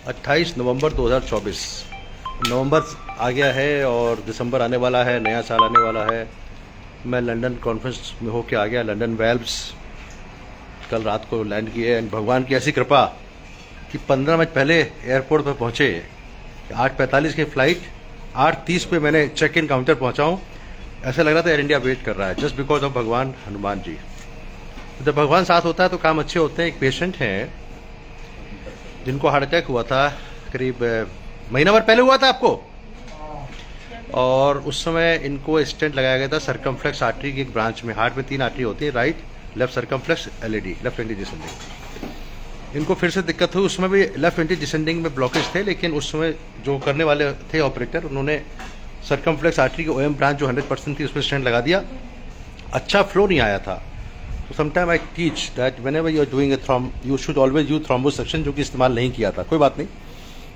28 नवंबर 2024। नवंबर आ गया है और दिसंबर आने वाला है, नया साल आने वाला है। मैं लंदन कॉन्फ्रेंस में होके आ गया, लंदन वेल्स। कल रात को लैंड किए। भगवान की ऐसी कृपा कि 15 मिनट पहले एयरपोर्ट पर पहुंचे। 8:45 की फ़्लाइट, 8:30 पे मैंने चेक इन काउंटर पहुंचा हूं। ऐसा लग रहा था एयर इंडिया वेट कर रहा है, जस्ट बिकॉज ऑफ भगवान हनुमान जी। जब भगवान साथ होता है तो काम अच्छे होते हैं। एक पेशेंट हैं जिनको हार्ट अटैक हुआ था, करीब महीना भर पहले हुआ था आपको, और उस समय इनको स्टेंट लगाया गया था सर्कमफ्लेक्स आर्टरी की एक ब्रांच में। हार्ट में 3 आर्टरी होती है, right, left circumflex, LAD, left anti descending. इनको फिर से दिक्कत हुई। उसमें भी लेफ्ट एंटी डिसेंडिंग में ब्लॉकेज थे, लेकिन उस समय जो करने वाले थे ऑपरेटर, उन्होंने सर्कमफ्लेक्स आर्टरी की ओएम ब्रांच जो 100% थी उसमें स्टेंट लगा दिया। अच्छा फ्लो नहीं आया था। तो sometime I teach that whenever you are doing a you should always use thrombosection, जो कि इस्तेमाल नहीं किया था। कोई बात नहीं,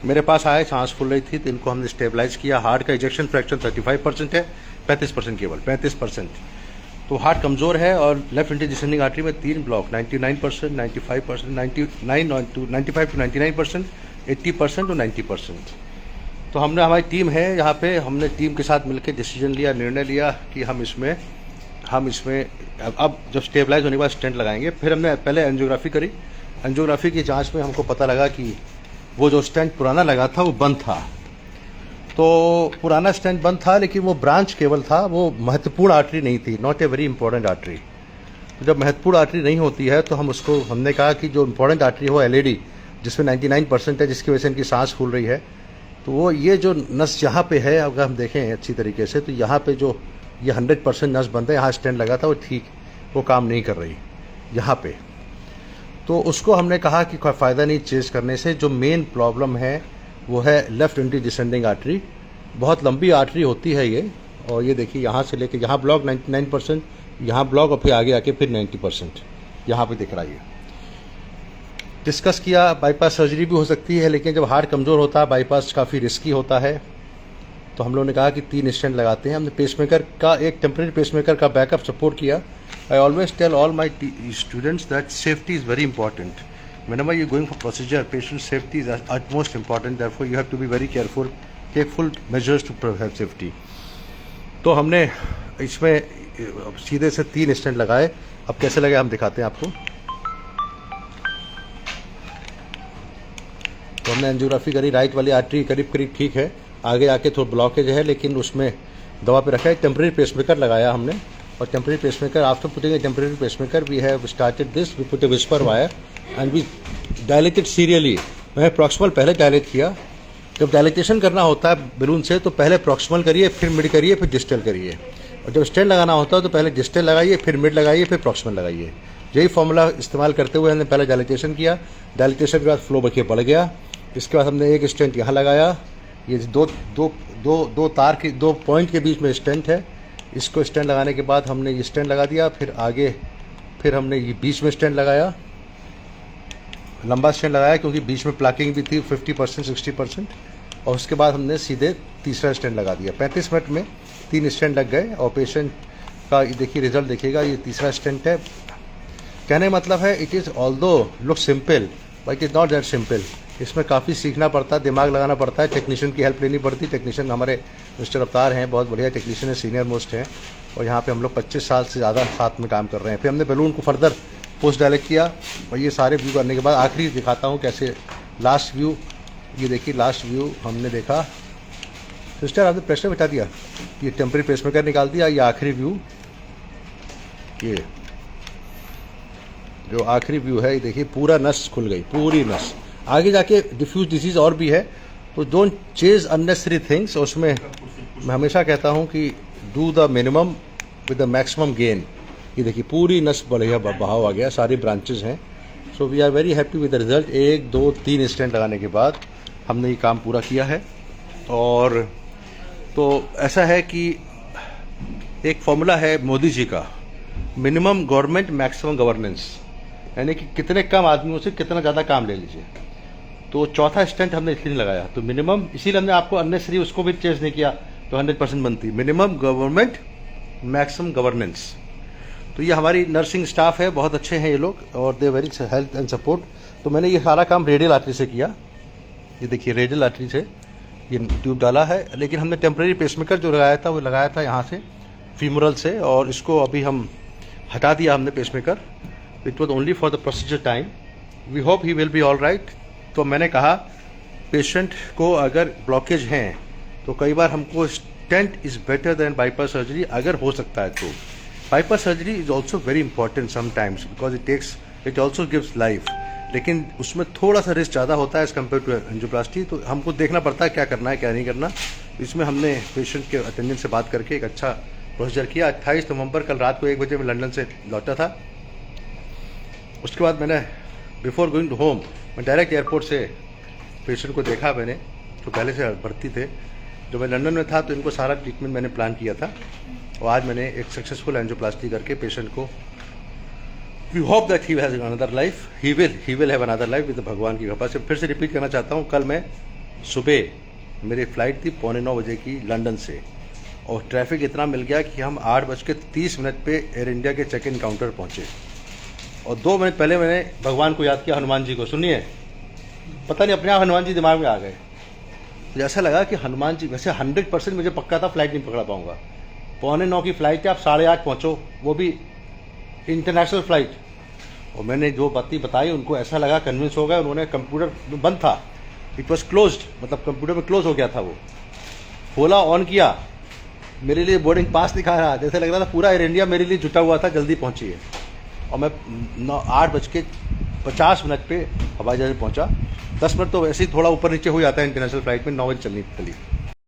मेरे पास आए, सांस फूल रही थी, तो इनको हमने स्टेबलाइज किया। हार्ट का इजेक्शन फ्रैक्शन 35% है, 35% केवल 35%। तो हार्ट कमज़ोर है और लेफ्ट एंटी डिसेंडिंग आर्टरी में 3 ब्लॉक, 99%, 95%, 95 to 99%, 80% और 90%। तो हमने, हमारी टीम है यहाँ पे, हमने टीम के साथ मिलकर डिसीजन लिया, निर्णय लिया कि हम इसमें अब जब स्टेबलाइज होने के बाद स्टेंट लगाएंगे। फिर हमने पहले एंजियोग्राफी करी। एंजियोग्राफी की जांच में हमको पता लगा कि वो जो स्टेंट पुराना लगा था वो बंद था। तो पुराना स्टेंट बंद था, लेकिन वो ब्रांच केबल था, वो महत्वपूर्ण आर्टरी नहीं थी, not a very important artery. जब महत्वपूर्ण आर्टरी नहीं होती है तो हमने कहा कि जो इंपॉर्टेंट आर्टरी है वो एलएडी, जिसमें 99% है, जिसकी वजह से इनकी सांस फूल रही है, तो वो ये जो नस यहाँ पे है, अगर हम देखें अच्छी तरीके से, तो यहाँ पे जो ये 100% नस बंद है, यहाँ स्टेंट लगा था, वो ठीक, वो काम नहीं कर रही यहाँ पे। तो उसको हमने कहा कि कोई फ़ायदा नहीं चेंज करने से। जो मेन प्रॉब्लम है वो है लेफ्ट एंटी डिसेंडिंग आर्टरी। बहुत लंबी आर्टरी होती है ये, और ये देखिए यहाँ से लेके यहाँ ब्लॉक 99%, यहाँ ब्लॉक, और फिर आगे आके फिर 90% यहाँ पे दिख रहा है। डिस्कस किया, बाईपास सर्जरी भी हो सकती है, लेकिन जब हार्ट कमज़ोर होता है बाईपास काफ़ी रिस्की होता है। तो हम लोगों ने कहा कि 3 स्टेंट लगाते हैं। हमने पेसमेकर का, एक टेम्परेरी पेसमेकर का बैकअप सपोर्ट किया। I always tell all my students that safety is very important. whenever you're going for procedure, patient safety is utmost important, therefore you have to be very careful, take full measures to have safety. तो हमने इसमें सीधे से 3 stent लगाए। अब कैसे लगे हम दिखाते हैं आपको। तो हमने एंजियोग्राफी करी, राइट वाली आर्टरी करीब करीब ठीक है, आगे आके थोड़ा ब्लॉकेज है, लेकिन उसमें दवा पे रखा है। टेम्परेरी पेसमेकर लगाया हमने, और temporary pacemaker, after putting a temporary pacemaker we have started this, we put a whisper wire and we dilated serially. मैंने प्रॉक्सिमल पहले डायलेट किया। जब डायलेटेशन करना होता है बलून से, तो पहले प्रॉक्सिमल करिए, फिर मिड करिए, फिर डिस्टल करिए। और जब स्टेंट लगाना होता है तो पहले डिस्टल लगाइए, फिर मिड लगाइए, फिर प्रॉक्सिमल लगाइए। यही फॉर्मूला इस्तेमाल करते हुए हमने पहले डायलेटेशन किया। डायलेटेशन के बाद फ्लो बखिए बढ़ गया। इसके बाद हमने एक स्टेंट यहाँ लगाया। ये दो तार के 2 पॉइंट के बीच में स्टेंट है। इसको स्टेंट लगाने के बाद हमने ये स्टेंट लगा दिया। फिर आगे फिर हमने ये बीच में स्टेंट लगाया, लंबा स्टेंट लगाया, क्योंकि बीच में प्लाकिंग भी थी 50% 60%। और उसके बाद हमने सीधे तीसरा स्टेंट लगा दिया। 35 मिनट में 3 स्टेंट लग गए। और पेशेंट का देखिए रिजल्ट देखिएगा, ये तीसरा स्टेंट है। कहने का मतलब है, it is although look simple but it is not that simple. इसमें काफ़ी सीखना पड़ता है, दिमाग लगाना पड़ता है, टेक्नीशियन की हेल्प लेनी पड़ती है। टेक्नीशियन हमारे मिस्टर अवतार हैं, बहुत बढ़िया टेक्नीशियन है, सीनियर मोस्ट हैं, और यहाँ पे हम लोग 25 साल से ज़्यादा साथ में काम कर रहे हैं। फिर हमने बलून को फर्दर पोस्ट डायलेक्ट किया, और ये सारे व्यू करने के बाद आखिरी दिखाता हूँ कैसे लास्ट व्यू। ये देखिए लास्ट व्यू हमने देखा। सिस्टर आपने प्रेशर बिठा दिया, ये टेम्परेरी पेसमेकर निकाल दिया। ये आखिरी व्यू, ये जो आखिरी व्यू है, ये देखिए पूरा नस खुल गई, पूरी नस। आगे जाके डिफ्यूज डिजीज़ और भी है, तो डोंट चेज अननेसेसरी थिंग्स। उसमें मैं हमेशा कहता हूँ कि do the minimum with the maximum gain. ये देखिए पूरी नस बढ़िया बहाव आ गया, सारी ब्रांचेज हैं। So we are very happy with the result. 1 2 3 stent लगाने के बाद हमने ये काम पूरा किया है। और तो ऐसा है कि एक फॉर्मूला है मोदी जी का, मिनिमम गवर्नमेंट मैक्सिमम गवर्नेंस, यानी कि कितने कम आदमियों से कितना ज़्यादा काम ले लीजिए। तो चौथा स्टेंट हमने इसलिए लगाया, तो मिनिमम, इसीलिए हमने आपको अननेसरी उसको भी चेंज नहीं किया, तो 100% बनती। Minimum government maximum governance. तो ये हमारी नर्सिंग स्टाफ है, बहुत अच्छे हैं ये लोग, और they very help and support. तो मैंने ये सारा काम रेडियल आर्टरी से किया। ये देखिए रेडियल आर्टरी से ये ट्यूब डाला है, लेकिन हमने टेम्परेरी पेसमेकर जो लगाया था वो लगाया था यहाँ से फीमोरल से, और इसको अभी हम हटा दिया हमने pacemaker. It was only for the procedure time. We hope he will be all right. तो मैंने कहा पेशेंट को अगर ब्लॉकेज हैं तो कई बार हमको stent is better than bypass surgery, अगर हो सकता है तो। Bypass surgery is also very important sometimes because it also gives life, लेकिन उसमें थोड़ा सा रिस्क ज़्यादा होता है एज़ कम्पेयर टू एंजियोप्लास्टी। तो हमको देखना पड़ता है क्या करना है क्या नहीं करना। इसमें हमने पेशेंट के अटेंडेंट से बात करके एक अच्छा प्रोसीजर किया। 28 नवंबर कल रात को 1 बजे मैं लंदन से लौटा था। उसके बाद मैंने बिफोर गोइंग टू होम मैं डायरेक्ट एयरपोर्ट से पेशेंट को देखा मैंने, जो पहले से भर्ती थे। जो मैं लंदन में था तो इनको सारा ट्रीटमेंट मैंने प्लान किया था, और आज मैंने एक सक्सेसफुल एंजियोप्लास्टी करके पेशेंट को, we hope that he has another life, he will have another life with भगवान की कृपा से। फिर से रिपीट करना चाहता हूँ, कल मैं सुबह मेरी फ़्लाइट थी 8:45 बजे की लंदन से, और ट्रैफिक इतना मिल गया कि हम 8:30 पे एयर इंडिया के चेक इन काउंटर पहुँचे, और 2 मिनट पहले मैंने भगवान को याद किया, हनुमान जी को। सुनिए, पता नहीं अपने आप हनुमान जी दिमाग में आ गए। तो ऐसा लगा कि हनुमान जी, वैसे 100% मुझे पक्का था फ्लाइट नहीं पकड़ा पाऊंगा। 8:45 की फ़्लाइट है, आप 8:30 पहुँचो, वो भी इंटरनेशनल फ़्लाइट। और मैंने जो बातें बताई उनको ऐसा लगा, कन्विंस हो गया। उन्होंने, कंप्यूटर बंद था, इट वॉज क्लोज्ड, मतलब कंप्यूटर में क्लोज हो गया था वो। खोला, ऑन किया, मेरे लिए बोर्डिंग पास दिखा रहा, जैसे लग रहा था पूरा एयर इंडिया मेरे लिए जुटा हुआ था, जल्दी पहुँचिए। और मैं 8:50 पे हवाई जहाज पहुँचा। 10 मिनट तो वैसे ही थोड़ा ऊपर नीचे हो जाता है इंटरनेशनल फ्लाइट में, 9 बजे चलनी।